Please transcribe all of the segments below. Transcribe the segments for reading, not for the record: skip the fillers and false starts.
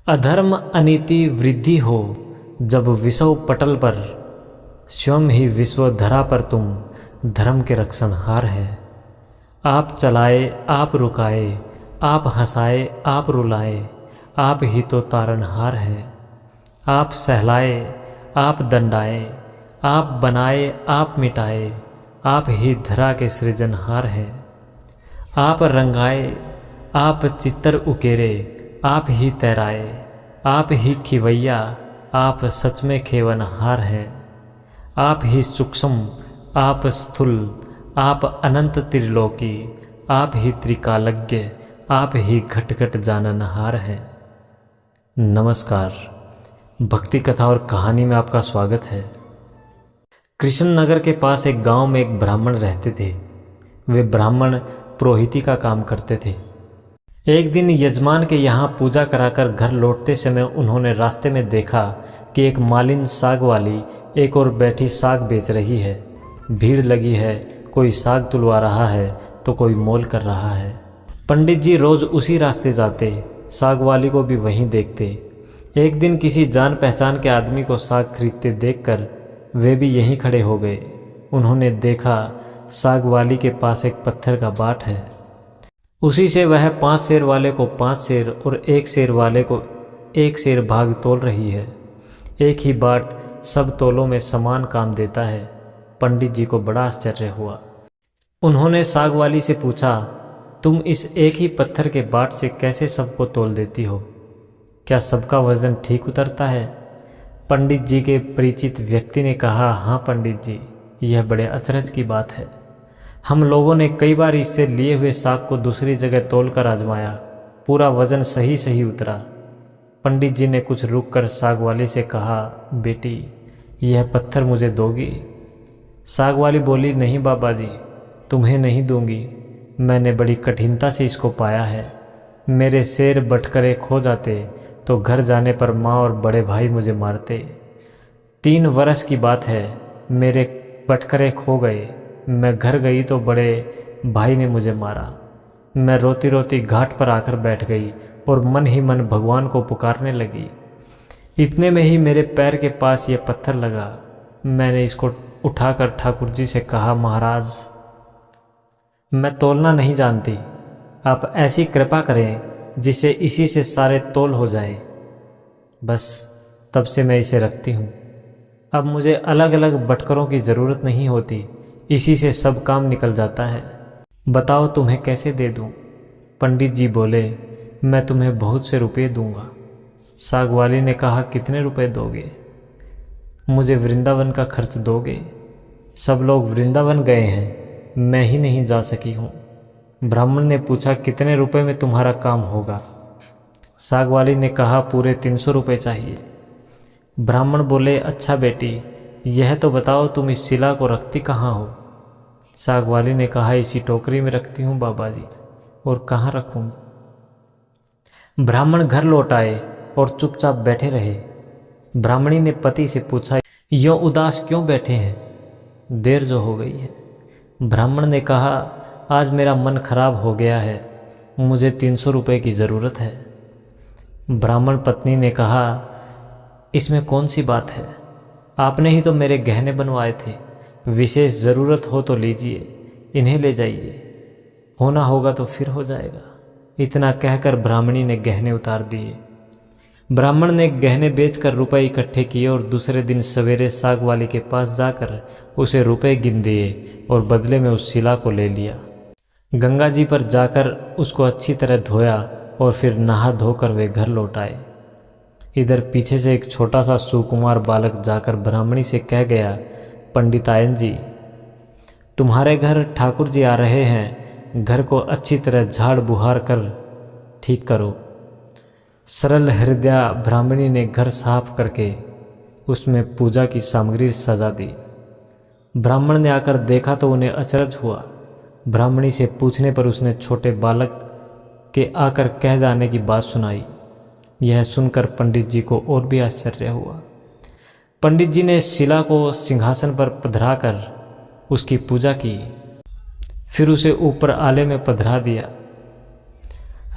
अधर्म अनीति वृद्धि हो जब विषव पटल पर, स्वयं ही विश्व धरा पर तुम धर्म के रक्षणहार है। आप चलाए आप रुकाए, आप हंसाए आप रुलाए, आप ही तो तारनहार है। आप सहलाए आप दंडाए, आप बनाए आप मिटाए, आप ही धरा के सृजनहार है। आप रंगाए आप चित्तर उकेरे, आप ही तैराए, आप ही खिवैया, आप सच में खेवनहार है। आप ही सूक्ष्म आप स्थूल, आप अनंत त्रिलोकी, आप ही त्रिकालज्ञ, आप ही घट घट जाननहार है। नमस्कार, भक्ति कथा और कहानी में आपका स्वागत है। कृष्णनगर के पास एक गांव में एक ब्राह्मण रहते थे। वे ब्राह्मण पुरोहिती का काम करते थे। एक दिन यजमान के यहाँ पूजा कराकर घर लौटते समय उन्होंने रास्ते में देखा कि एक मालिन साग वाली एक और बैठी साग बेच रही है। भीड़ लगी है, कोई साग तुलवा रहा है तो कोई मोल कर रहा है। पंडित जी रोज उसी रास्ते जाते, साग वाली को भी वहीं देखते। एक दिन किसी जान पहचान के आदमी को साग खरीदते देखकर वे भी यहीं खड़े हो गए। उन्होंने देखा साग वाली के पास एक पत्थर का बाट है, उसी से वह 5 सेर वाले को 5 सेर और 1 सेर वाले को 1 सेर भाग तोल रही है। एक ही बाट सब तोलों में समान काम देता है। पंडित जी को बड़ा आश्चर्य हुआ। उन्होंने साग वाली से पूछा, तुम इस एक ही पत्थर के बाट से कैसे सबको तोल देती हो? क्या सबका वजन ठीक उतरता है? पंडित जी के परिचित व्यक्ति ने कहा, हाँ पंडित जी, यह बड़े अचरज की बात है। हम लोगों ने कई बार इससे लिए हुए साग को दूसरी जगह तोल कर आजमाया, पूरा वजन सही सही उतरा। पंडित जी ने कुछ रुककर साग वाली से कहा, बेटी यह पत्थर मुझे दोगी? साग वाली बोली, नहीं बाबा जी, तुम्हें नहीं दूंगी। मैंने बड़ी कठिनता से इसको पाया है। मेरे शेर बटकरे खो जाते तो घर जाने पर माँ और बड़े भाई मुझे मारते। 3 वर्ष की बात है, मेरे बटकरे खो गए। मैं घर गई तो बड़े भाई ने मुझे मारा। मैं रोती रोती घाट पर आकर बैठ गई और मन ही मन भगवान को पुकारने लगी। इतने में ही मेरे पैर के पास ये पत्थर लगा। मैंने इसको उठाकर ठाकुर जी से कहा, महाराज मैं तोलना नहीं जानती, आप ऐसी कृपा करें जिससे इसी से सारे तोल हो जाए। बस तब से मैं इसे रखती हूँ। अब मुझे अलग अलग बटकरों की ज़रूरत नहीं होती, इसी से सब काम निकल जाता है। बताओ तुम्हें कैसे दे दूं? पंडित जी बोले, मैं तुम्हें बहुत से रुपये दूंगा। साग वाली ने कहा, कितने रुपए दोगे? मुझे वृंदावन का खर्च दोगे? सब लोग वृंदावन गए हैं, मैं ही नहीं जा सकी हूँ। ब्राह्मण ने पूछा, कितने रुपए में तुम्हारा काम होगा? साग वाली ने कहा, पूरे 300 रुपये चाहिए। ब्राह्मण बोले, अच्छा बेटी, यह तो बताओ तुम इस शिला को रखती कहाँ हो? साग वाली ने कहा, इसी टोकरी में रखती हूँ बाबा जी, और कहाँ रखूँगी? ब्राह्मण घर लौट आए और चुपचाप बैठे रहे। ब्राह्मणी ने पति से पूछा, यूँ उदास क्यों बैठे हैं? देर जो हो गई है। ब्राह्मण ने कहा, आज मेरा मन खराब हो गया है, मुझे 300 रुपये की ज़रूरत है। ब्राह्मण पत्नी ने कहा, इसमें कौन सी बात है? आपने ही तो मेरे गहने बनवाए थे, विशेष ज़रूरत हो तो लीजिए, इन्हें ले जाइए, होना होगा तो फिर हो जाएगा। इतना कहकर ब्राह्मणी ने गहने उतार दिए। ब्राह्मण ने गहने बेचकर रुपए इकट्ठे किए और दूसरे दिन सवेरे साग वाली के पास जाकर उसे रुपए गिन दिए और बदले में उस शिला को ले लिया। गंगा जी पर जाकर उसको अच्छी तरह धोया और फिर नहा धोकर वे घर लौट आए। इधर पीछे से एक छोटा सा सुकुमार बालक जाकर ब्राह्मणी से कह गया, पंडितायन जी, तुम्हारे घर ठाकुर जी आ रहे हैं, घर को अच्छी तरह झाड़ बुहार कर ठीक करो। सरल हृदय ब्राह्मणी ने घर साफ करके उसमें पूजा की सामग्री सजा दी। ब्राह्मण ने आकर देखा तो उन्हें अचरज हुआ। ब्राह्मणी से पूछने पर उसने छोटे बालक के आकर कह जाने की बात सुनाई। यह सुनकर पंडित जी को और भी आश्चर्य हुआ। पंडित जी ने शिला को सिंहासन पर पधराकर उसकी पूजा की, फिर उसे ऊपर आले में पधरा दिया।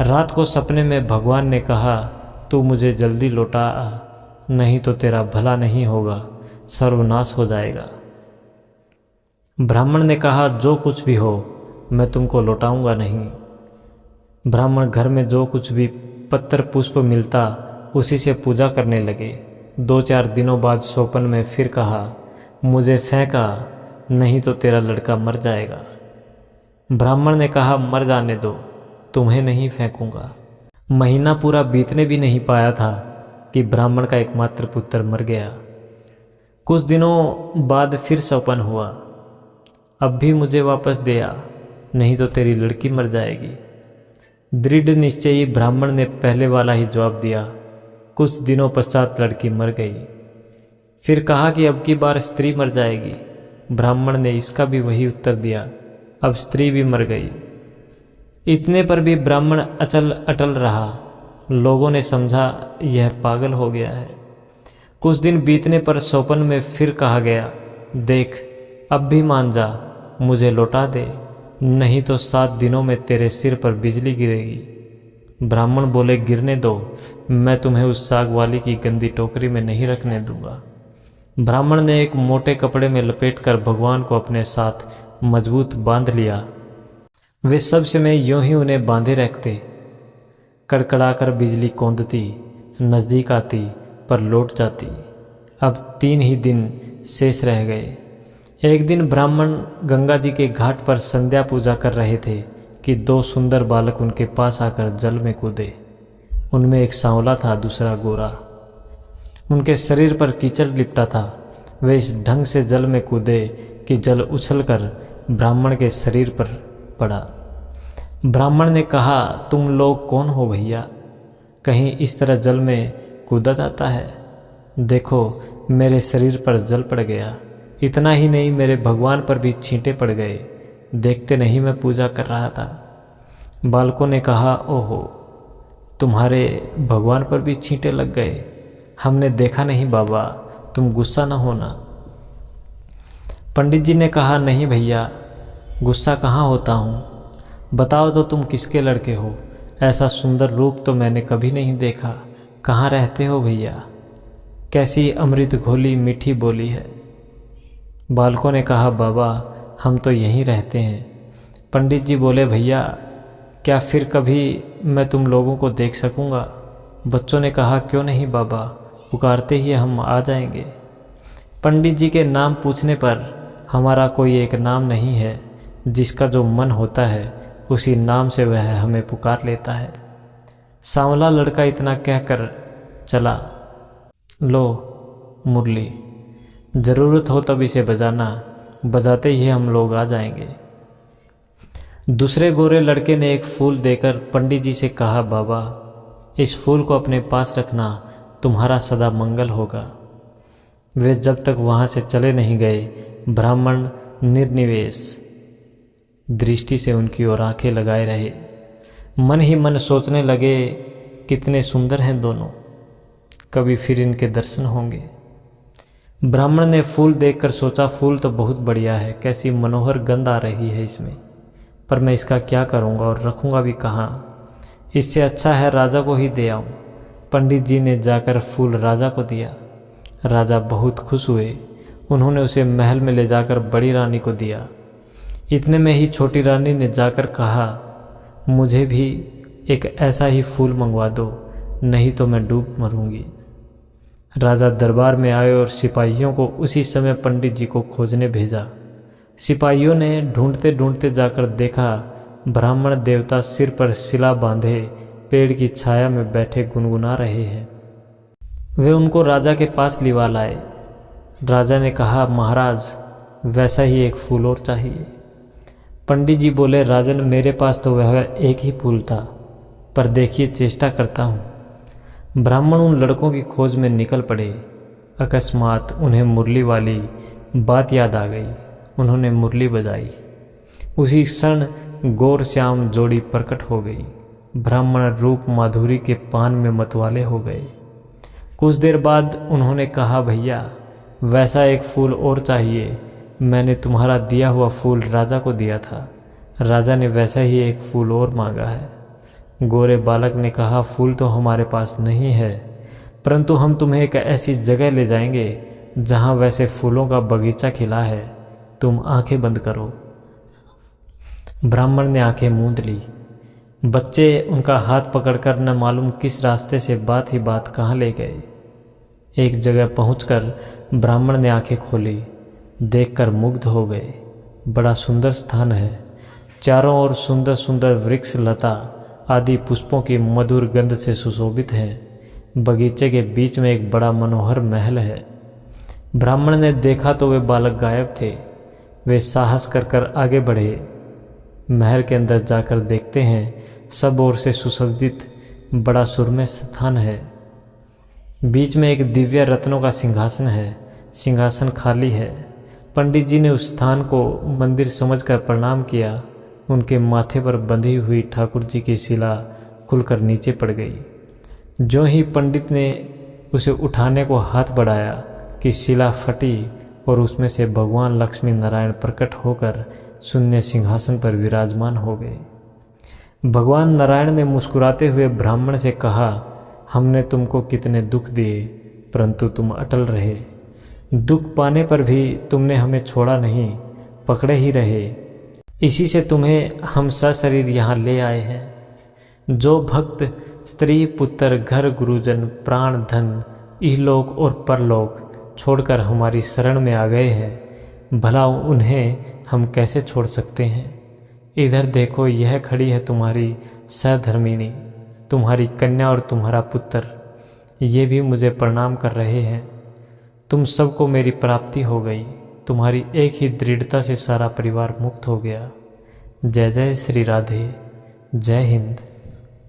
रात को सपने में भगवान ने कहा, तू मुझे जल्दी लौटा आ, नहीं तो तेरा भला नहीं होगा, सर्वनाश हो जाएगा। ब्राह्मण ने कहा, जो कुछ भी हो मैं तुमको लौटाऊंगा नहीं। ब्राह्मण घर में जो कुछ भी पत्तर पुष्प मिलता उसी से पूजा करने लगे। 2-4 दिनों बाद स्वप्न में फिर कहा, मुझे फेंका, नहीं तो तेरा लड़का मर जाएगा। ब्राह्मण ने कहा, मर जाने दो, तुम्हें नहीं फेंकूंगा। महीना पूरा बीतने भी नहीं पाया था कि ब्राह्मण का एकमात्र पुत्र मर गया। कुछ दिनों बाद फिर स्वप्न हुआ, अब भी मुझे वापस दे आ, नहीं तो तेरी लड़की मर जाएगी। दृढ़ निश्चयी ब्राह्मण ने पहले वाला ही जवाब दिया। कुछ दिनों पश्चात लड़की मर गई। फिर कहा कि अब की बार स्त्री मर जाएगी। ब्राह्मण ने इसका भी वही उत्तर दिया, अब स्त्री भी मर गई। इतने पर भी ब्राह्मण अचल अटल रहा। लोगों ने समझा यह पागल हो गया है। कुछ दिन बीतने पर स्वप्न में फिर कहा गया, देख अब भी मान जा, मुझे लौटा दे, नहीं तो 7 दिनों में तेरे सिर पर बिजली गिरेगी। ब्राह्मण बोले, गिरने दो, मैं तुम्हें उस साग वाली की गंदी टोकरी में नहीं रखने दूंगा। ब्राह्मण ने एक मोटे कपड़े में लपेटकर भगवान को अपने साथ मजबूत बांध लिया। वे सब समय यूं ही उन्हें बांधे रखते। कड़कड़ाकर बिजली कौंधती, नज़दीक आती पर लौट जाती। अब 3 ही दिन शेष रह गए। एक दिन ब्राह्मण गंगा जी के घाट पर संध्या पूजा कर रहे थे कि 2 सुंदर बालक उनके पास आकर जल में कूदे। उनमें एक सांवला था, दूसरा गोरा। उनके शरीर पर कीचड़ लिपटा था। वे इस ढंग से जल में कूदे कि जल उछलकर ब्राह्मण के शरीर पर पड़ा। ब्राह्मण ने कहा, तुम लोग कौन हो भैया, कहीं इस तरह जल में कूदा जाता है? देखो मेरे शरीर पर जल पड़ गया। इतना ही नहीं, मेरे भगवान पर भी छींटे पड़ गए। देखते नहीं मैं पूजा कर रहा था। बालकों ने कहा, ओहो, तुम्हारे भगवान पर भी छींटे लग गए। हमने देखा नहीं बाबा, तुम गुस्सा न होना। पंडित जी ने कहा, नहीं भैया, गुस्सा कहाँ होता हूँ। बताओ तो तुम किसके लड़के हो? ऐसा सुंदर रूप तो मैंने कभी नहीं देखा। कहाँ रहते हो भैया? कैसी अमृत घोली मीठी बोली है। बालकों ने कहा, बाबा हम तो यहीं रहते हैं। पंडित जी बोले, भैया क्या फिर कभी मैं तुम लोगों को देख सकूंगा? बच्चों ने कहा, क्यों नहीं बाबा, पुकारते ही हम आ जाएंगे। पंडित जी के नाम पूछने पर, हमारा कोई एक नाम नहीं है, जिसका जो मन होता है उसी नाम से वह हमें पुकार लेता है। सांवला लड़का इतना कहकर चला। लो मुरली, ज़रूरत हो तब इसे बजाना, बजाते ही हम लोग आ जाएंगे। दूसरे गोरे लड़के ने एक फूल देकर पंडित जी से कहा, बाबा इस फूल को अपने पास रखना, तुम्हारा सदा मंगल होगा। वे जब तक वहाँ से चले नहीं गए, ब्राह्मण निर्निवेश दृष्टि से उनकी ओर आंखें लगाए रहे। मन ही मन सोचने लगे, कितने सुंदर हैं दोनों, कभी फिर इनके दर्शन होंगे। ब्राह्मण ने फूल देखकर सोचा, फूल तो बहुत बढ़िया है, कैसी मनोहर गंध आ रही है इसमें, पर मैं इसका क्या करूँगा और रखूँगा भी कहाँ? इससे अच्छा है राजा को ही दे आऊँ। पंडित जी ने जाकर फूल राजा को दिया। राजा बहुत खुश हुए। उन्होंने उसे महल में ले जाकर बड़ी रानी को दिया। इतने में ही छोटी रानी ने जाकर कहा, मुझे भी एक ऐसा ही फूल मंगवा दो, नहीं तो मैं डूब मरूंगी। राजा दरबार में आए और सिपाहियों को उसी समय पंडित जी को खोजने भेजा। सिपाहियों ने ढूंढते ढूंढते जाकर देखा, ब्राह्मण देवता सिर पर सिला बांधे पेड़ की छाया में बैठे गुनगुना रहे हैं। वे उनको राजा के पास लिवा लाए। राजा ने कहा, महाराज वैसा ही एक फूल और चाहिए। पंडित जी बोले, राजन मेरे पास तो वह एक ही फूल था, पर देखिए चेष्टा करता हूँ। ब्राह्मण उन लड़कों की खोज में निकल पड़े। अकस्मात उन्हें मुरली वाली बात याद आ गई। उन्होंने मुरली बजाई। उसी क्षण गौर श्याम जोड़ी प्रकट हो गई। ब्राह्मण रूप माधुरी के पान में मतवाले हो गए। कुछ देर बाद उन्होंने कहा, भैया वैसा एक फूल और चाहिए। मैंने तुम्हारा दिया हुआ फूल राजा को दिया था, राजा ने वैसा ही एक फूल और मांगा है। गोरे बालक ने कहा, फूल तो हमारे पास नहीं है, परंतु हम तुम्हें एक ऐसी जगह ले जाएंगे जहाँ वैसे फूलों का बगीचा खिला है। तुम आंखें बंद करो। ब्राह्मण ने आंखें मूंद ली। बच्चे उनका हाथ पकड़कर न मालूम किस रास्ते से बात ही बात कहाँ ले गए। एक जगह पहुंचकर ब्राह्मण ने आंखें खोली, देखकर मुग्ध हो गए। बड़ा सुंदर स्थान है। चारों ओर सुंदर सुंदर वृक्ष लता आदि पुष्पों की मधुर गंध से सुशोभित हैं। बगीचे के बीच में एक बड़ा मनोहर महल है। ब्राह्मण ने देखा तो वे बालक गायब थे। वे साहस कर कर आगे बढ़े। महल के अंदर जाकर देखते हैं, सब ओर से सुसज्जित बड़ा सुरम्य स्थान है। बीच में एक दिव्य रत्नों का सिंहासन है। सिंहासन खाली है। पंडित जी ने उस स्थान को मंदिर समझकर प्रणाम किया। उनके माथे पर बंधी हुई ठाकुर जी की शिला खुलकर नीचे पड़ गई। जो ही पंडित ने उसे उठाने को हाथ बढ़ाया कि शिला फटी और उसमें से भगवान लक्ष्मी नारायण प्रकट होकर शून्य सिंहासन पर विराजमान हो गए। भगवान नारायण ने मुस्कुराते हुए ब्राह्मण से कहा, हमने तुमको कितने दुख दिए, परंतु तुम अटल रहे। दुख पाने पर भी तुमने हमें छोड़ा नहीं, पकड़े ही रहे। इसी से तुम्हें हम सशरीर यहाँ ले आए हैं। जो भक्त स्त्री पुत्र घर गुरुजन प्राण धन इहलोक और परलोक छोड़कर हमारी शरण में आ गए हैं, भला उन्हें हम कैसे छोड़ सकते हैं। इधर देखो, यह खड़ी है तुम्हारी सहधर्मिणी, तुम्हारी कन्या और तुम्हारा पुत्र। ये भी मुझे प्रणाम कर रहे हैं। तुम सबको मेरी प्राप्ति हो गई। तुम्हारी एक ही दृढ़ता से सारा परिवार मुक्त हो गया। जय जय श्री राधे। जय हिंद।